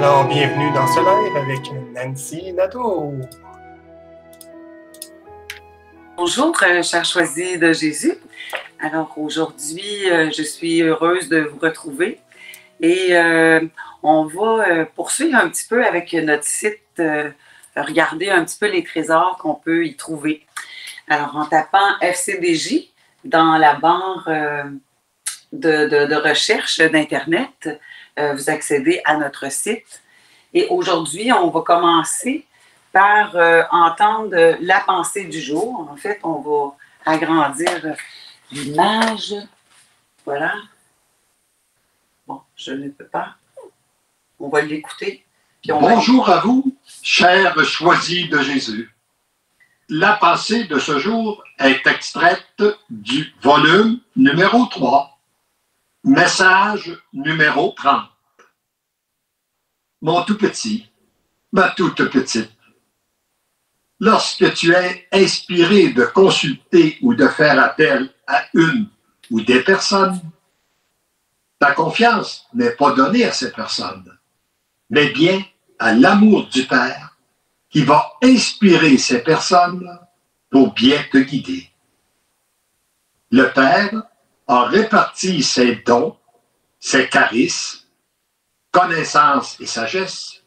Alors, bienvenue dans ce live avec Nancy Nadeau. Bonjour, chers choisis de Jésus. Alors aujourd'hui, je suis heureuse de vous retrouver et on va poursuivre un petit peu avec notre site, regarder un petit peu les trésors qu'on peut y trouver. Alors en tapant FCDJ dans la barre de recherche d'Internet, vous accédez à notre site. Et aujourd'hui, on va commencer par entendre la pensée du jour. En fait, on va agrandir l'image. Voilà. Bon, je ne peux pas. On va l'écouter. Bonjour à vous, chers choisis de Jésus. La pensée de ce jour est extraite du volume numéro 3, message numéro 30. Mon tout petit, ma toute petite, lorsque tu es inspiré de consulter ou de faire appel à une ou des personnes, ta confiance n'est pas donnée à ces personnes, mais bien à l'amour du Père qui va inspirer ces personnes pour bien te guider. Le Père a réparti ses dons, ses charismes, connaissances et sagesse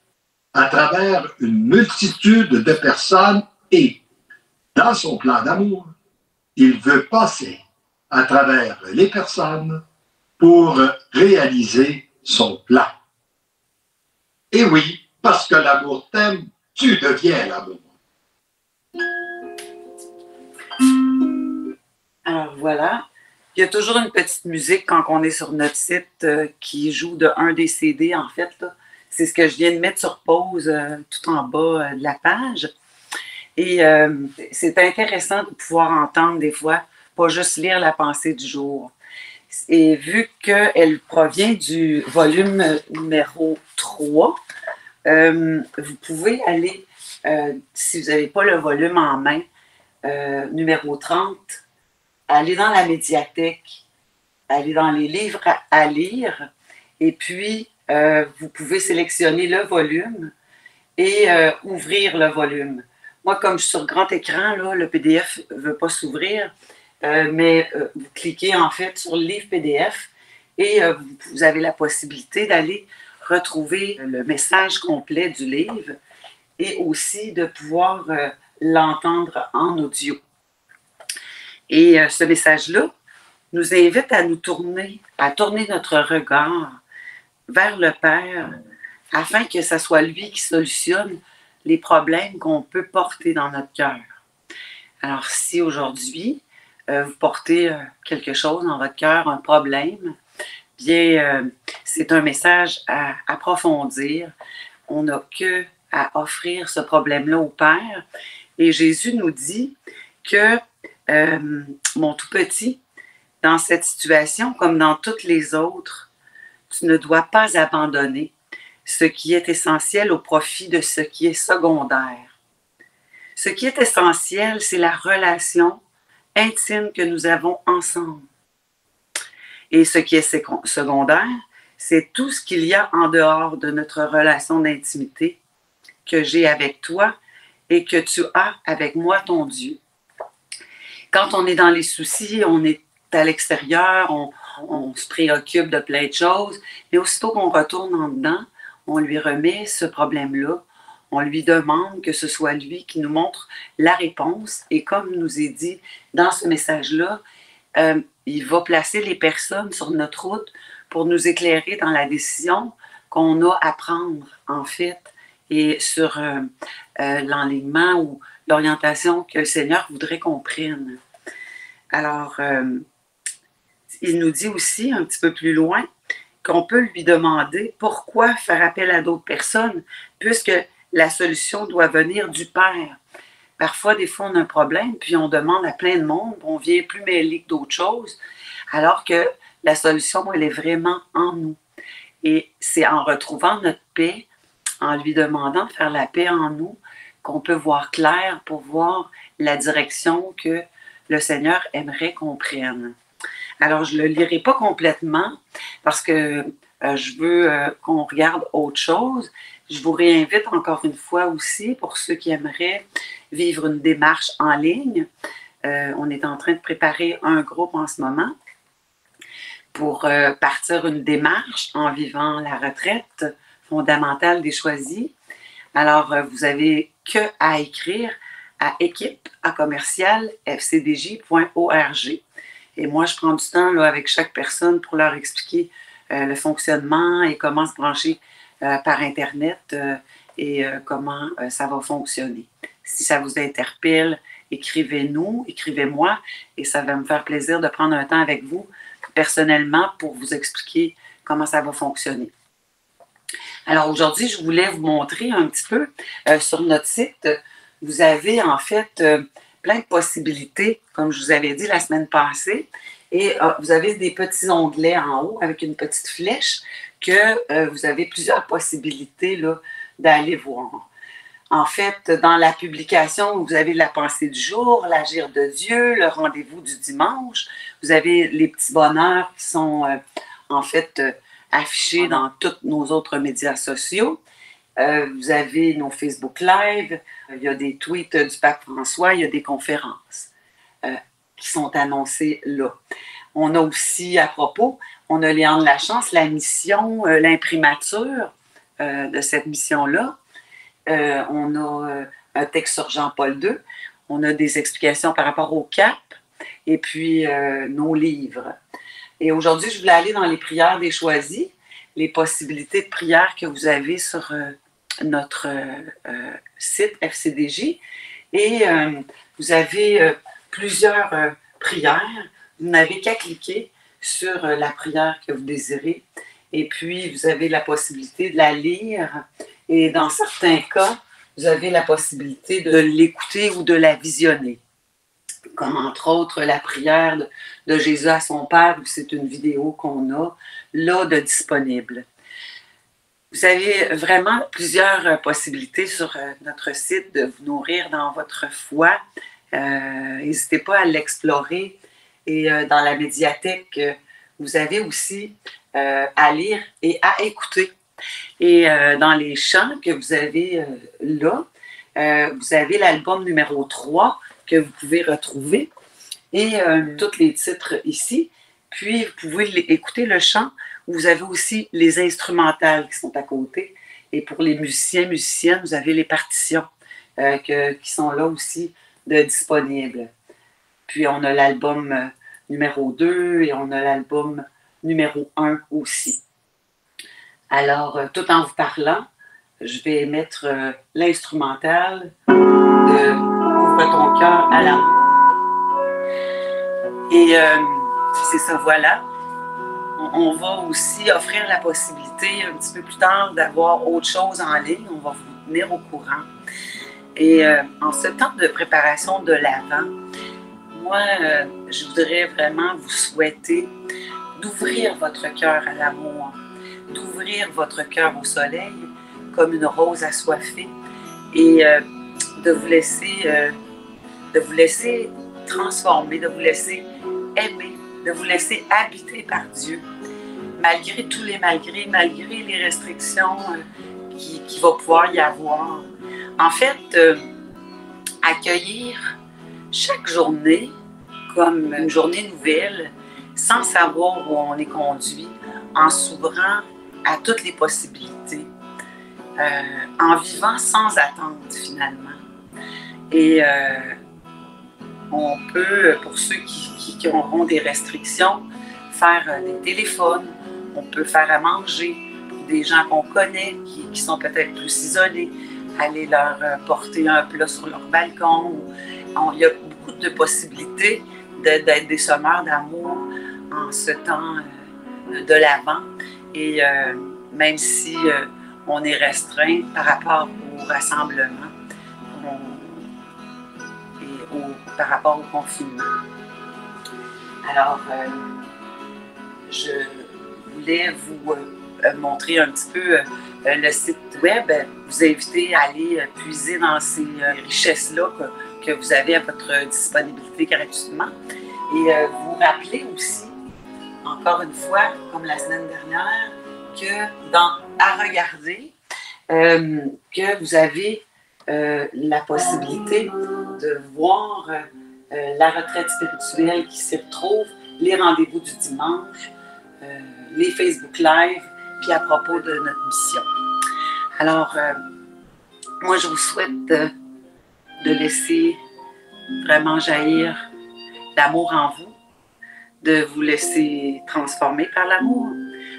à travers une multitude de personnes et, dans son plan d'amour, il veut passer à travers les personnes pour réaliser son plan. Et oui, parce que l'amour t'aime, tu deviens l'amour. Alors voilà, il y a toujours une petite musique quand on est sur notre site qui joue de un des CD en fait. C'est ce que je viens de mettre sur pause tout en bas de la page. Et c'est intéressant de pouvoir entendre des fois, pas juste lire la pensée du jour. Et vu qu'elle provient du volume numéro 3, vous pouvez aller, si vous n'avez pas le volume en main, numéro 30, aller dans la médiathèque, aller dans les livres à lire, et puis vous pouvez sélectionner le volume et ouvrir le volume. Moi, comme je suis sur grand écran, là, le PDF ne veut pas s'ouvrir, mais vous cliquez en fait sur le livre PDF et vous avez la possibilité d'aller retrouver le message complet du livre et aussi de pouvoir l'entendre en audio. Et ce message-là nous invite à tourner notre regard vers le Père afin que ce soit lui qui solutionne les problèmes qu'on peut porter dans notre cœur. Alors, si aujourd'hui, vous portez quelque chose dans votre cœur, un problème, bien, c'est un message à approfondir. On n'a que à offrir ce problème-là au Père. Et Jésus nous dit que, mon tout petit, dans cette situation, comme dans toutes les autres, tu ne dois pas abandonner ce qui est essentiel au profit de ce qui est secondaire. Ce qui est essentiel, c'est la relation intime que nous avons ensemble. Et ce qui est secondaire, c'est tout ce qu'il y a en dehors de notre relation d'intimité que j'ai avec toi et que tu as avec moi, ton Dieu. Quand on est dans les soucis, on est à l'extérieur, on se préoccupe de plein de choses, mais aussitôt qu'on retourne en dedans, on lui remet ce problème-là, on lui demande que ce soit lui qui nous montre la réponse. Et comme nous est dit dans ce message-là, il va placer les personnes sur notre route pour nous éclairer dans la décision qu'on a à prendre, en fait, et sur l'enlignement ou l'orientation que le Seigneur voudrait qu'on prenne. Alors, il nous dit aussi un petit peu plus loin qu'on peut lui demander pourquoi faire appel à d'autres personnes, puisque la solution doit venir du Père. Parfois, des fois, on a un problème, puis on demande à plein de monde, on vient plus mêlé que d'autres choses, alors que la solution, elle est vraiment en nous. Et c'est en retrouvant notre paix, en lui demandant de faire la paix en nous, qu'on peut voir clair pour voir la direction que le Seigneur aimerait qu'on prenne. Alors, je ne le lirai pas complètement parce que je veux qu'on regarde autre chose. Je vous réinvite encore une fois aussi pour ceux qui aimeraient vivre une démarche en ligne. On est en train de préparer un groupe en ce moment pour partir une démarche en vivant la retraite fondamentale des choisis. Alors, vous n'avez que à écrire à équipe@fcdj.org. Et moi, je prends du temps là, avec chaque personne pour leur expliquer le fonctionnement et comment se brancher par Internet et comment ça va fonctionner. Si ça vous interpelle, écrivez-nous, écrivez-moi et ça va me faire plaisir de prendre un temps avec vous personnellement pour vous expliquer comment ça va fonctionner. Alors aujourd'hui, je voulais vous montrer un petit peu sur notre site. Vous avez en fait plein de possibilités, comme je vous avais dit la semaine passée. Et vous avez des petits onglets en haut avec une petite flèche que vous avez plusieurs possibilités d'aller voir. En fait, dans la publication, vous avez la pensée du jour, l'agir de Dieu, le rendez-vous du dimanche. Vous avez les petits bonheurs qui sont en fait affichés dans tous nos autres médias sociaux. Vous avez nos Facebook Live, il y a des tweets du pape François, il y a des conférences qui sont annoncées là. On a aussi, à propos, on a Léandre Lachance, la mission, l'imprimature de cette mission-là. On a un texte sur Jean-Paul II. On a des explications par rapport au CAP et puis nos livres. Et aujourd'hui, je voulais aller dans les prières des choisis, les possibilités de prières que vous avez sur notre site FCDJ. Et vous avez plusieurs prières. Vous n'avez qu'à cliquer sur la prière que vous désirez. Et puis, vous avez la possibilité de la lire. Et dans certains cas, vous avez la possibilité de l'écouter ou de la visionner. Comme entre autres la prière de Jésus à son Père, où c'est une vidéo qu'on a là de disponible. Vous avez vraiment plusieurs possibilités sur notre site de vous nourrir dans votre foi. N'hésitez pas à l'explorer. Et dans la médiathèque, vous avez aussi à lire et à écouter. Et dans les chants que vous avez là, vous avez l'album numéro 3 que vous pouvez retrouver et tous les titres ici. Puis, vous pouvez écouter le chant. Vous avez aussi les instrumentales qui sont à côté. Et pour les musiciens, musiciennes, vous avez les partitions qui sont là aussi disponibles. Puis, on a l'album numéro 2 et on a l'album numéro 1 aussi. Alors, tout en vous parlant, je vais mettre l'instrumental de Ouvre ton cœur à l'amour. Et c'est ça, voilà. On va aussi offrir la possibilité un petit peu plus tard d'avoir autre chose en ligne. On va vous tenir au courant. Et en ce temps de préparation de l'Avent, moi, je voudrais vraiment vous souhaiter d'ouvrir votre cœur à l'amour, d'ouvrir votre cœur au soleil comme une rose assoiffée et de vous laisser transformer, de vous laisser aimer, de vous laisser habiter par Dieu, malgré tous les malgrés, malgré les restrictions qu'il va pouvoir y avoir. En fait, accueillir chaque journée comme une journée nouvelle, sans savoir où on est conduit, en s'ouvrant à toutes les possibilités, en vivant sans attente finalement. Et on peut, pour ceux qui auront des restrictions, faire des téléphones, on peut faire à manger pour des gens qu'on connaît qui sont peut-être plus isolés, aller leur porter un plat sur leur balcon. Il y a beaucoup de possibilités d'être des semeurs d'amour en ce temps de l'Avent. Et même si on est restreint par rapport au rassemblement et par rapport au confinement. Alors, je voulais vous montrer un petit peu le site web, vous inviter à aller puiser dans ces richesses-là que vous avez à votre disponibilité gratuitement. Et vous rappeler aussi, encore une fois, comme la semaine dernière, à regarder, que vous avez la possibilité de voir la retraite spirituelle qui s'y retrouve, les rendez-vous du dimanche, les Facebook Live, puis à propos de notre mission. Alors, moi, je vous souhaite de laisser vraiment jaillir l'amour en vous, de vous laisser transformer par l'amour,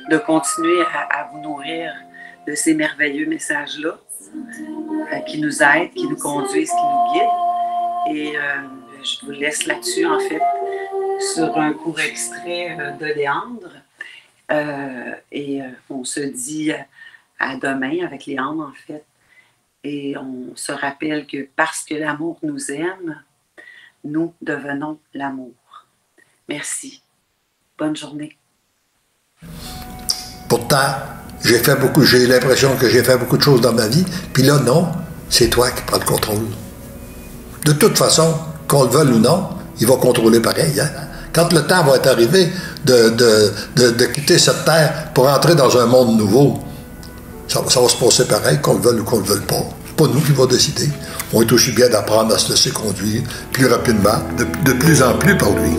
de continuer à vous nourrir de ces merveilleux messages-là qui nous aident, qui nous conduisent, qui nous guident. Et je vous laisse là-dessus, en fait, sur un court extrait de Léandre. On se dit à demain avec Léandre, en fait. Et on se rappelle que parce que l'amour nous aime, nous devenons l'amour. Merci. Bonne journée. Pourtant, j'ai l'impression que j'ai fait beaucoup de choses dans ma vie, puis là, non, c'est toi qui prends le contrôle. De toute façon, qu'on le veuille ou non, il va contrôler pareil. Hein? Quand le temps va être arrivé de quitter cette terre pour entrer dans un monde nouveau, ça va se passer pareil, qu'on le veuille ou qu'on ne le veuille pas. C'est pas nous qui va décider. On est aussi bien d'apprendre à se laisser conduire plus rapidement, de plus en plus par lui.